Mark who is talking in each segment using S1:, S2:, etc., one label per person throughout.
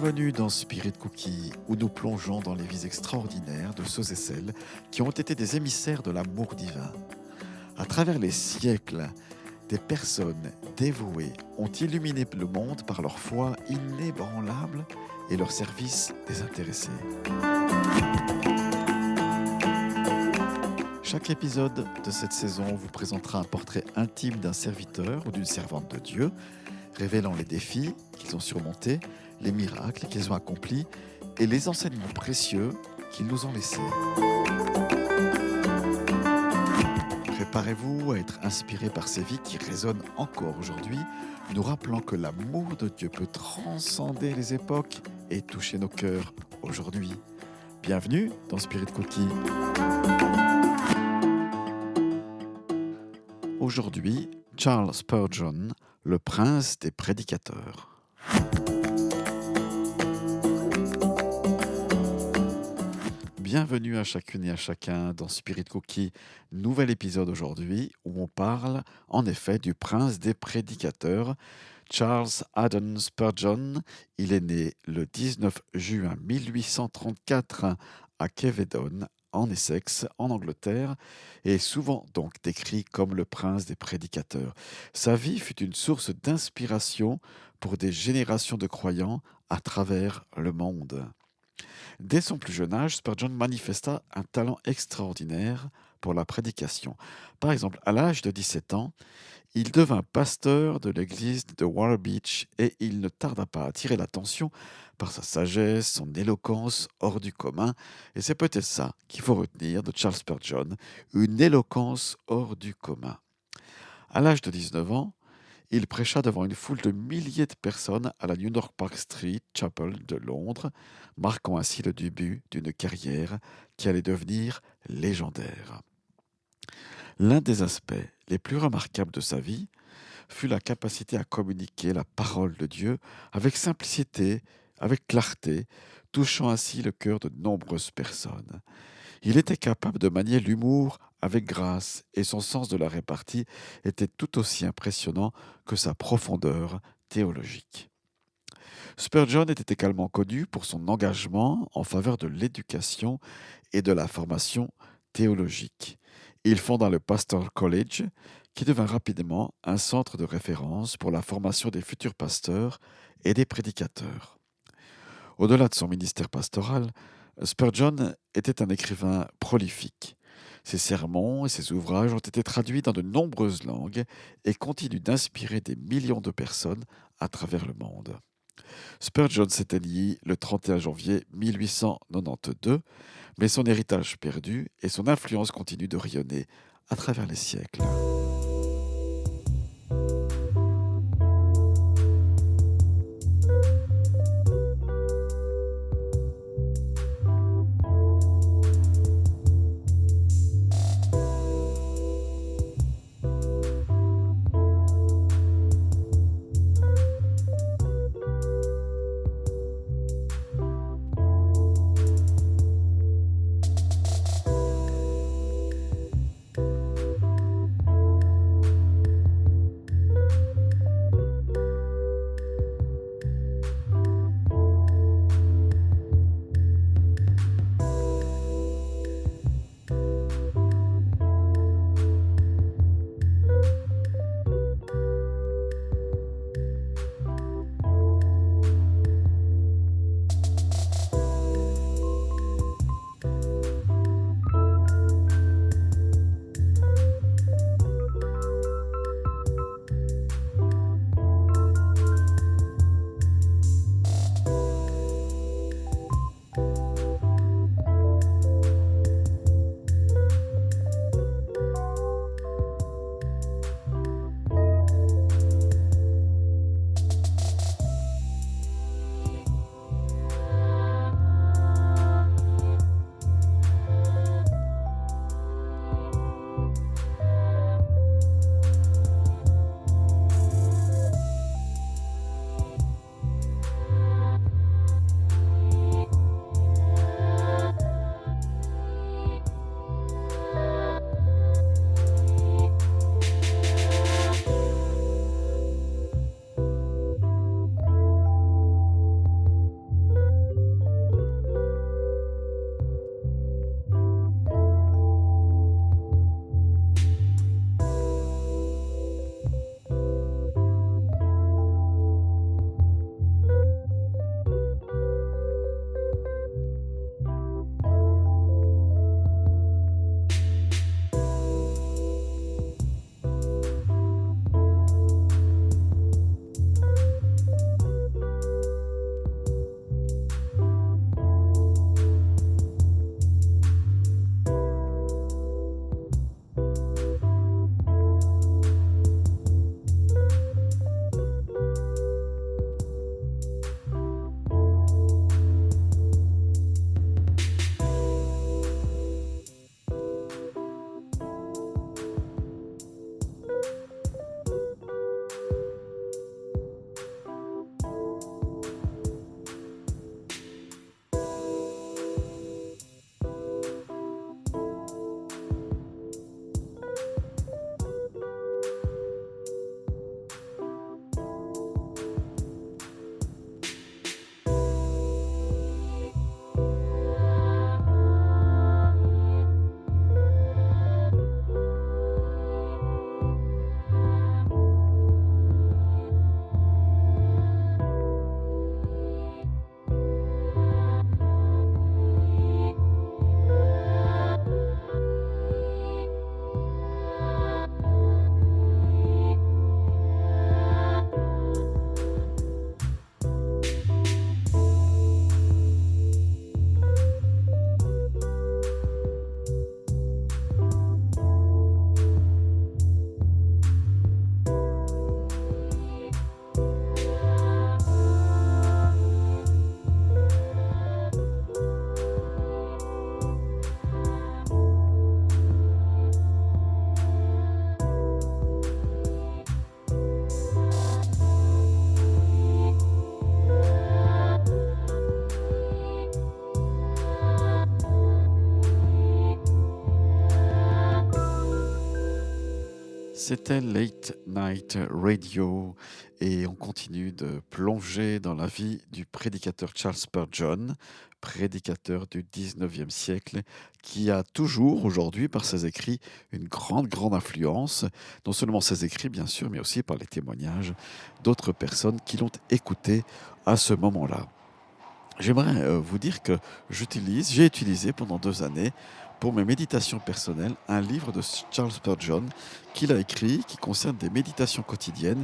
S1: Bienvenue dans Spirit Cookie, où nous plongeons dans les vies extraordinaires de ceux et celles qui ont été des émissaires de l'amour divin. À travers les siècles, des personnes dévouées ont illuminé le monde par leur foi inébranlable et leur service désintéressé. Chaque épisode de cette saison vous présentera un portrait intime d'un serviteur ou d'une servante de Dieu, révélant les défis qu'ils ont surmontés, les miracles qu'ils ont accomplis et les enseignements précieux qu'ils nous ont laissés. Préparez-vous à être inspiré par ces vies qui résonnent encore aujourd'hui, nous rappelant que l'amour de Dieu peut transcender les époques et toucher nos cœurs aujourd'hui. Bienvenue dans Spirit Cookie. Aujourd'hui, Charles Spurgeon, le prince des prédicateurs. Bienvenue à chacune et à chacun dans Spirit Cookie, nouvel épisode aujourd'hui où on parle en effet du prince des prédicateurs, Charles Haddon Spurgeon. Il est né le 19 juin 1834 à Cavedon, en Essex, en Angleterre, et est souvent donc décrit comme le prince des prédicateurs. Sa vie fut une source d'inspiration pour des générations de croyants à travers le monde. Dès son plus jeune âge, Spurgeon manifesta un talent extraordinaire pour la prédication. Par exemple, à l'âge de 17 ans, il devint pasteur de l'église de Warbeach et il ne tarda pas à attirer l'attention par sa sagesse, son éloquence hors du commun. Et c'est peut-être ça qu'il faut retenir de Charles Spurgeon, une éloquence hors du commun. À l'âge de 19 ans, il prêcha devant une foule de milliers de personnes à la New York Park Street Chapel de Londres, marquant ainsi le début d'une carrière qui allait devenir légendaire. L'un des aspects les plus remarquables de sa vie fut la capacité à communiquer la parole de Dieu avec simplicité, avec clarté, touchant ainsi le cœur de nombreuses personnes. Il était capable de manier l'humour avec grâce et son sens de la répartie était tout aussi impressionnant que sa profondeur théologique. Spurgeon était également connu pour son engagement en faveur de l'éducation et de la formation théologique. Il fonda le Pastoral College, qui devint rapidement un centre de référence pour la formation des futurs pasteurs et des prédicateurs. Au-delà de son ministère pastoral, Spurgeon était un écrivain prolifique. Ses sermons et ses ouvrages ont été traduits dans de nombreuses langues et continuent d'inspirer des millions de personnes à travers le monde. Spurgeon s'éteignit le 31 janvier 1892, mais son héritage perdu et son influence continue de rayonner à travers les siècles. C'était Late Night Radio et on continue de plonger dans la vie du prédicateur Charles Spurgeon, prédicateur du 19e siècle, qui a toujours aujourd'hui par ses écrits une grande influence, non seulement ses écrits bien sûr, mais aussi par les témoignages d'autres personnes qui l'ont écouté à ce moment-là. J'aimerais vous dire que j'ai utilisé pendant 2 années pour mes méditations personnelles un livre de Charles Spurgeon qu'il a écrit, qui concerne des méditations quotidiennes.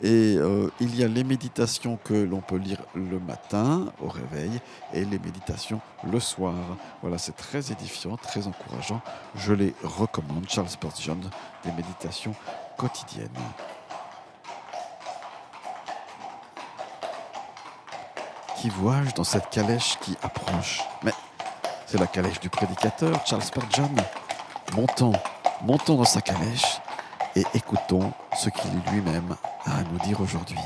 S1: Et il y a les méditations que l'on peut lire le matin au réveil et les méditations le soir. Voilà, c'est très édifiant, très encourageant. Je les recommande, Charles Spurgeon, des méditations quotidiennes. Qui vois-je dans cette calèche qui approche? Mais c'est la calèche du prédicateur, Charles Spurgeon. Montons dans sa calèche et écoutons ce qu'il lui-même a à nous dire aujourd'hui.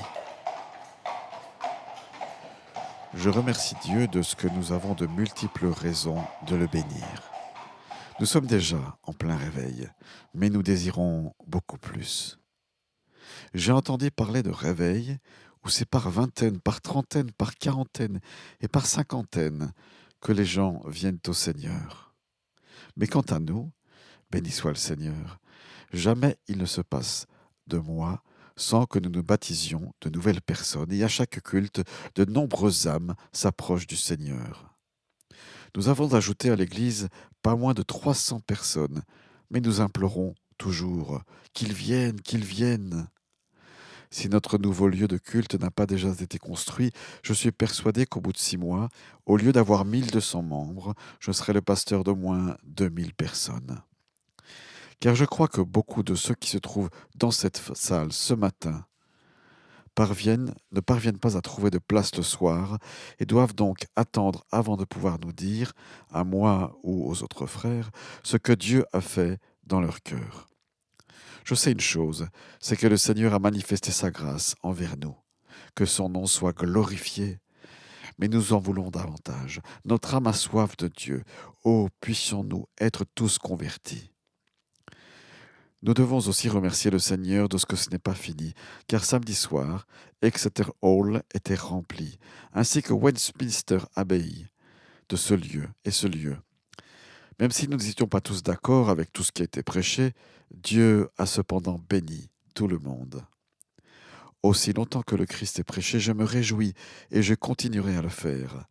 S1: Je remercie Dieu de ce que nous avons de multiples raisons de le bénir. Nous sommes déjà en plein réveil, mais nous désirons beaucoup plus. J'ai entendu parler de réveil où c'est par vingtaine, par trentaine, par quarantaine et par cinquantaine que les gens viennent au Seigneur. Mais quant à nous, béni soit le Seigneur, jamais il ne se passe de mois sans que nous nous baptisions de nouvelles personnes, et à chaque culte, de nombreuses âmes s'approchent du Seigneur. Nous avons ajouté à l'Église pas moins de 300 personnes, mais nous implorons toujours qu'ils viennent. Si notre nouveau lieu de culte n'a pas déjà été construit, je suis persuadé qu'au bout de 6 mois, au lieu d'avoir 1200 membres, je serai le pasteur d'au moins 2000 personnes. Car je crois que beaucoup de ceux qui se trouvent dans cette salle ce matin ne parviennent pas à trouver de place le soir et doivent donc attendre avant de pouvoir nous dire, à moi ou aux autres frères, ce que Dieu a fait dans leur cœur. Je sais une chose, c'est que le Seigneur a manifesté sa grâce envers nous. Que son nom soit glorifié. Mais nous en voulons davantage. Notre âme a soif de Dieu. Oh, puissions-nous être tous convertis. Nous devons aussi remercier le Seigneur de ce que ce n'est pas fini, car samedi soir, Exeter Hall était rempli, ainsi que Westminster Abbey de ce lieu. Même si nous n'étions pas tous d'accord avec tout ce qui a été prêché, Dieu a cependant béni tout le monde. Aussi longtemps que le Christ est prêché, je me réjouis et je continuerai à le faire.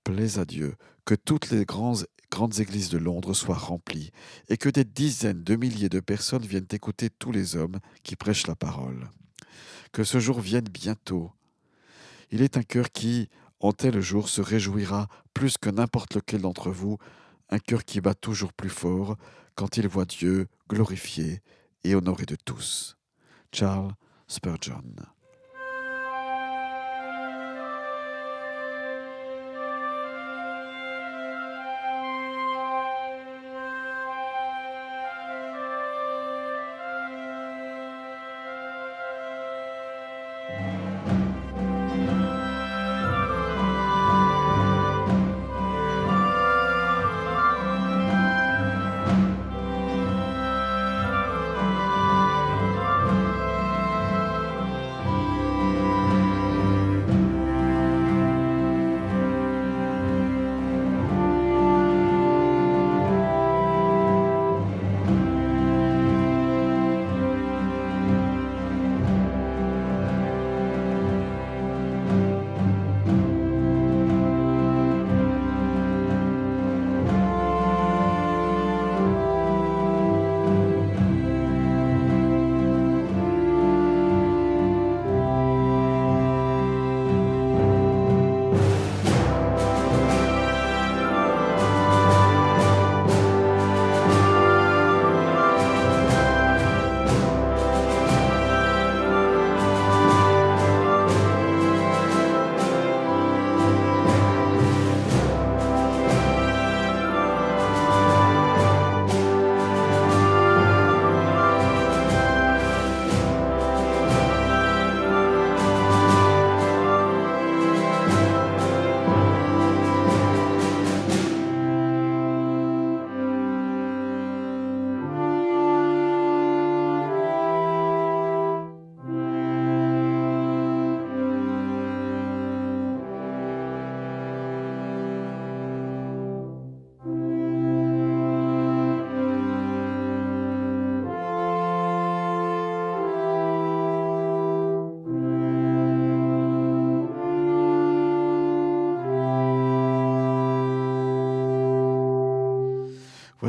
S1: Plaise à Dieu que toutes les grandes églises de Londres soient remplies et que des dizaines de milliers de personnes viennent écouter tous les hommes qui prêchent la parole. Que ce jour vienne bientôt. Il est un cœur qui, en tel jour, se réjouira plus que n'importe lequel d'entre vous, un cœur qui bat toujours plus fort quand il voit Dieu glorifié et honoré de tous. Charles Spurgeon.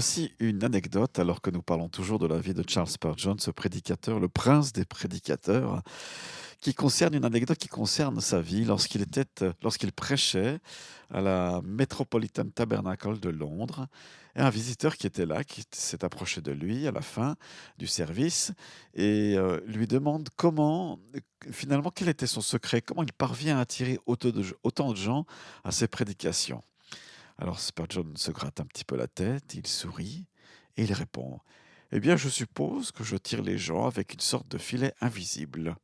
S1: Voici une anecdote, alors que nous parlons toujours de la vie de Charles Spurgeon, ce prédicateur, le prince des prédicateurs, qui concerne une anecdote qui concerne sa vie lorsqu'il prêchait à la Metropolitan Tabernacle de Londres. Et un visiteur qui était là, qui s'est approché de lui à la fin du service et lui demande finalement, quel était son secret, comment il parvient à attirer autant de gens à ses prédications. Alors Spurgeon se gratte un petit peu la tête, il sourit et il répond: «Eh bien, je suppose que je tire les gens avec une sorte de filet invisible.»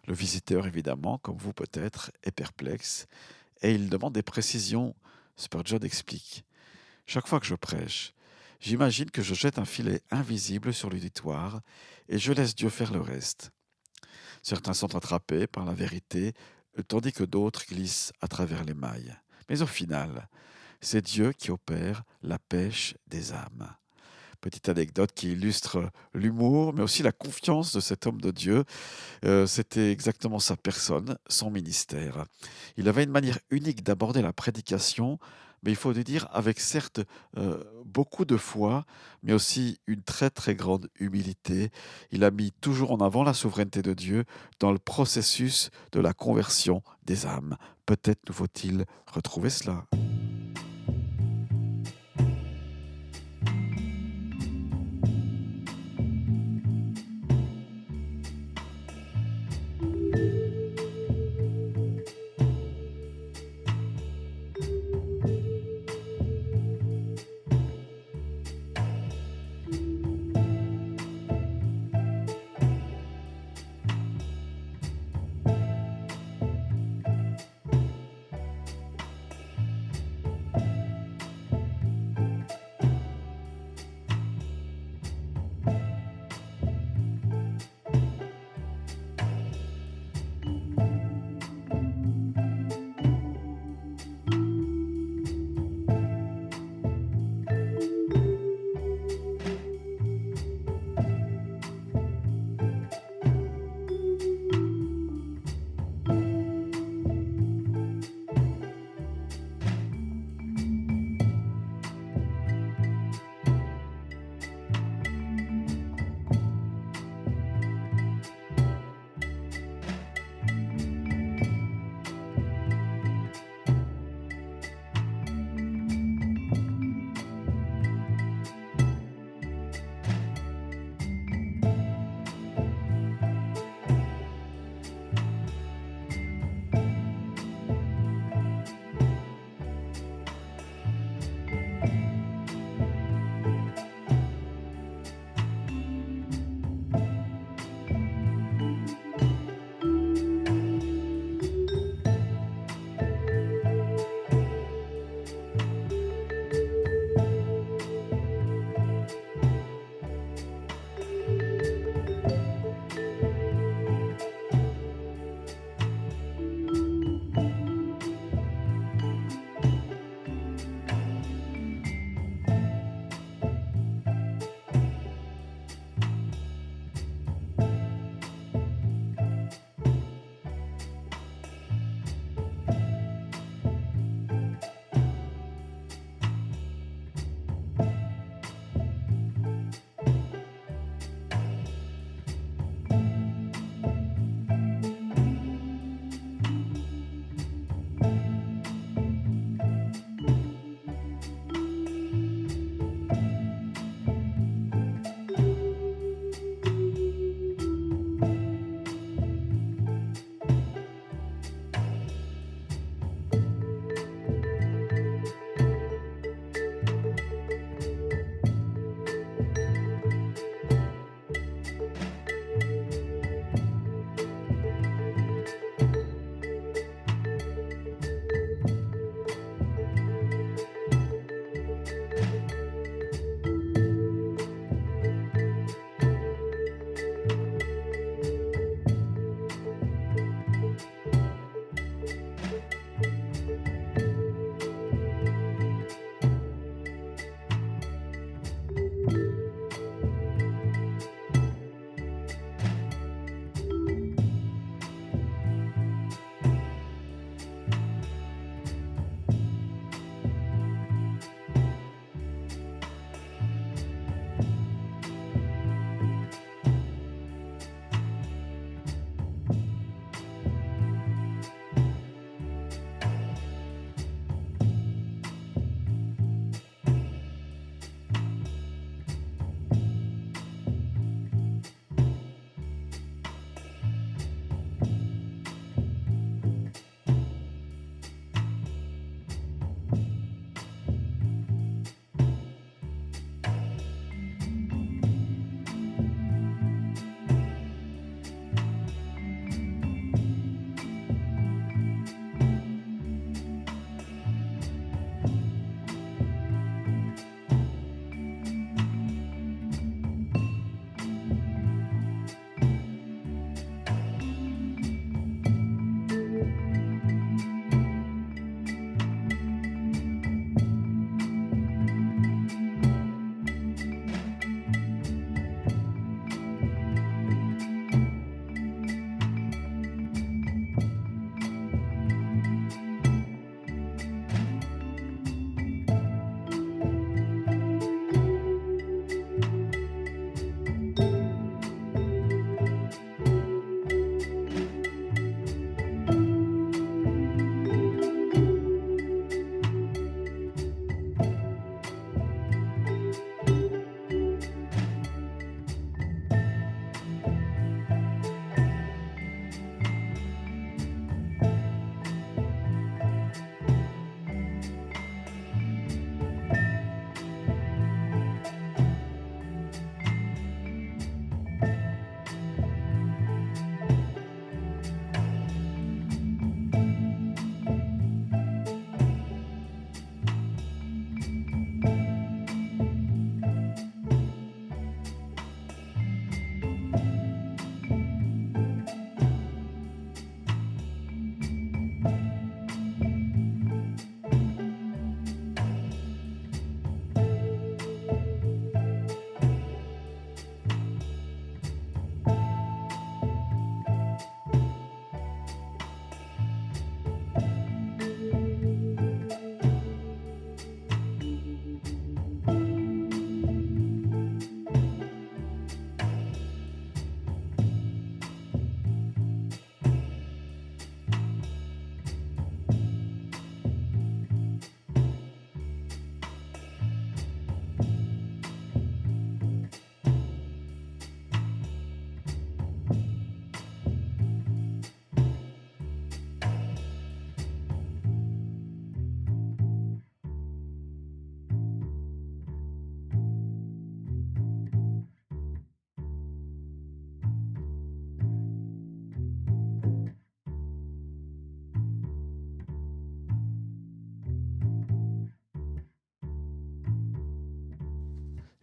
S1: Le visiteur, évidemment, comme vous peut-être, est perplexe et il demande des précisions. Spurgeon explique: «Chaque fois que je prêche, j'imagine que je jette un filet invisible sur l'auditoire et je laisse Dieu faire le reste. Certains sont attrapés par la vérité, tandis que d'autres glissent à travers les mailles. Mais au final, c'est Dieu qui opère la pêche des âmes.» Petite anecdote qui illustre l'humour, mais aussi la confiance de cet homme de Dieu. C'était exactement sa personne, son ministère. Il avait une manière unique d'aborder la prédication, mais il faut le dire avec certes beaucoup de foi, mais aussi une très très grande humilité. Il a mis toujours en avant la souveraineté de Dieu dans le processus de la conversion des âmes. Peut-être nous faut-il retrouver cela.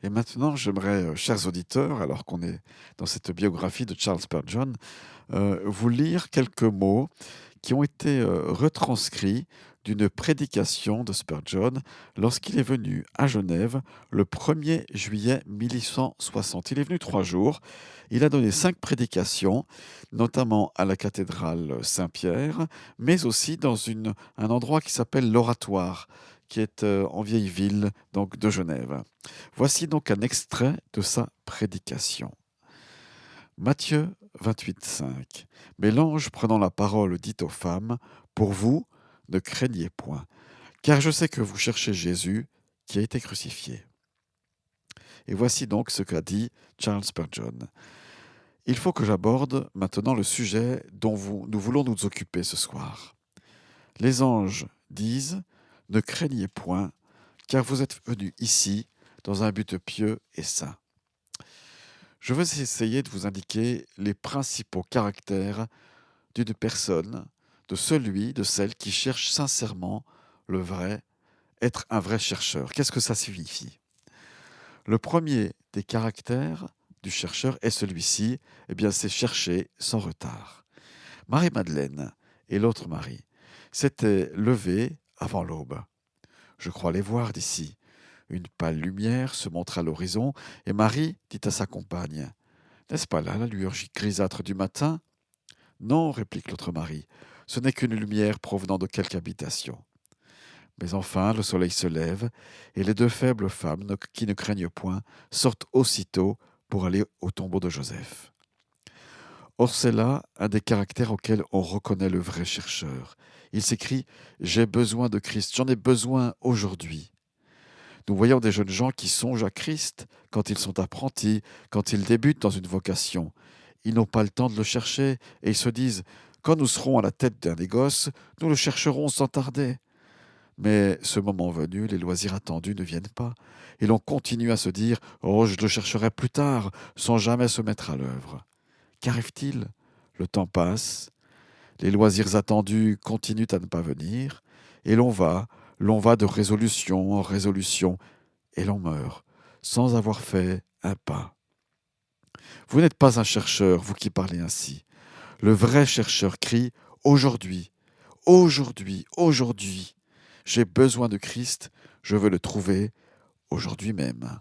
S1: Et maintenant, j'aimerais, chers auditeurs, alors qu'on est dans cette biographie de Charles Spurgeon, vous lire quelques mots qui ont été retranscrits d'une prédication de Spurgeon lorsqu'il est venu à Genève le 1er juillet 1860. Il est venu 3 jours. Il a donné 5 prédications, notamment à la cathédrale Saint-Pierre, mais aussi dans un endroit qui s'appelle l'Oratoire, qui est en vieille ville donc, de Genève. Voici donc un extrait de sa prédication. Matthieu 28,5. Mais l'ange prenant la parole dit aux femmes, pour vous, ne craignez point, car je sais que vous cherchez Jésus qui a été crucifié. Et voici donc ce qu'a dit Charles Spurgeon. Il faut que j'aborde maintenant le sujet dont nous voulons nous occuper ce soir. Les anges disent, ne craignez point, car vous êtes venus ici dans un but pieux et saint. Je vais essayer de vous indiquer les principaux caractères d'une personne, de celle qui cherche sincèrement le vrai, être un vrai chercheur. Qu'est-ce que ça signifie ? Le premier des caractères du chercheur est celui-ci, c'est chercher sans retard. Marie-Madeleine et l'autre Marie s'étaient levées avant l'aube. Je crois les voir d'ici. Une pâle lumière se montre à l'horizon et Marie dit à sa compagne « N'est-ce pas là la lueur grisâtre du matin ?» « Non, réplique l'autre Marie, ce n'est qu'une lumière provenant de quelque habitation. » Mais enfin, le soleil se lève et les 2 faibles femmes qui ne craignent point sortent aussitôt pour aller au tombeau de Joseph. Or, c'est là un des caractères auxquels on reconnaît le vrai chercheur. Il s'écrie « J'ai besoin de Christ, j'en ai besoin aujourd'hui ». Nous voyons des jeunes gens qui songent à Christ quand ils sont apprentis, quand ils débutent dans une vocation. Ils n'ont pas le temps de le chercher et ils se disent « Quand nous serons à la tête d'un négoce, nous le chercherons sans tarder ». Mais ce moment venu, les loisirs attendus ne viennent pas. Et l'on continue à se dire « Oh, je le chercherai plus tard », sans jamais se mettre à l'œuvre. Qu'arrive-t-il ? Le temps passe, les loisirs attendus continuent à ne pas venir, et l'on va de résolution en résolution, et l'on meurt, sans avoir fait un pas. Vous n'êtes pas un chercheur, vous qui parlez ainsi. Le vrai chercheur crie « Aujourd'hui, aujourd'hui, aujourd'hui ». J'ai besoin de Christ, je veux le trouver aujourd'hui même.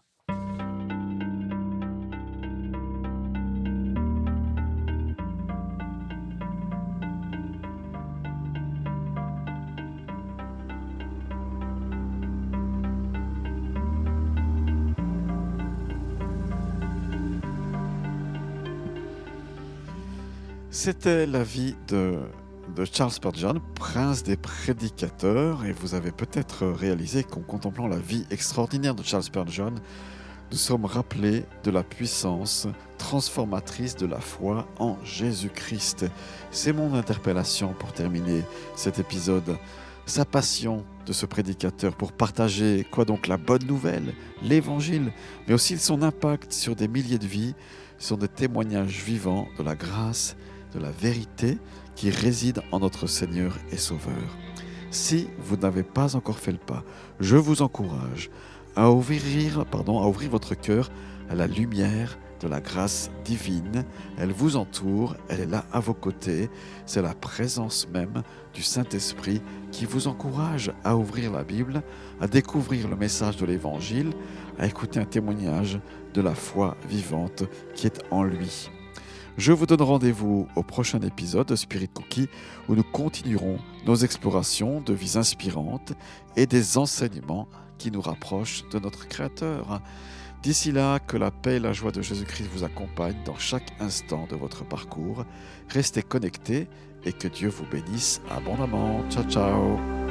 S1: C'était la vie de Charles Spurgeon, prince des prédicateurs, et vous avez peut-être réalisé qu'en contemplant la vie extraordinaire de Charles Spurgeon, nous sommes rappelés de la puissance transformatrice de la foi en Jésus-Christ. C'est mon interpellation pour terminer cet épisode. Sa passion de ce prédicateur pour partager donc la bonne nouvelle, l'évangile, mais aussi son impact sur des milliers de vies, sont des témoignages vivants de la grâce, de la vérité qui réside en notre Seigneur et Sauveur. Si vous n'avez pas encore fait le pas, je vous encourage à ouvrir votre cœur à la lumière de la grâce divine. Elle vous entoure, elle est là à vos côtés. C'est la présence même du Saint-Esprit qui vous encourage à ouvrir la Bible, à découvrir le message de l'Évangile, à écouter un témoignage de la foi vivante qui est en lui. Je vous donne rendez-vous au prochain épisode de Spirit Cookie où nous continuerons nos explorations de vies inspirantes et des enseignements qui nous rapprochent de notre Créateur. D'ici là, que la paix et la joie de Jésus-Christ vous accompagnent dans chaque instant de votre parcours. Restez connectés et que Dieu vous bénisse abondamment. Ciao, ciao.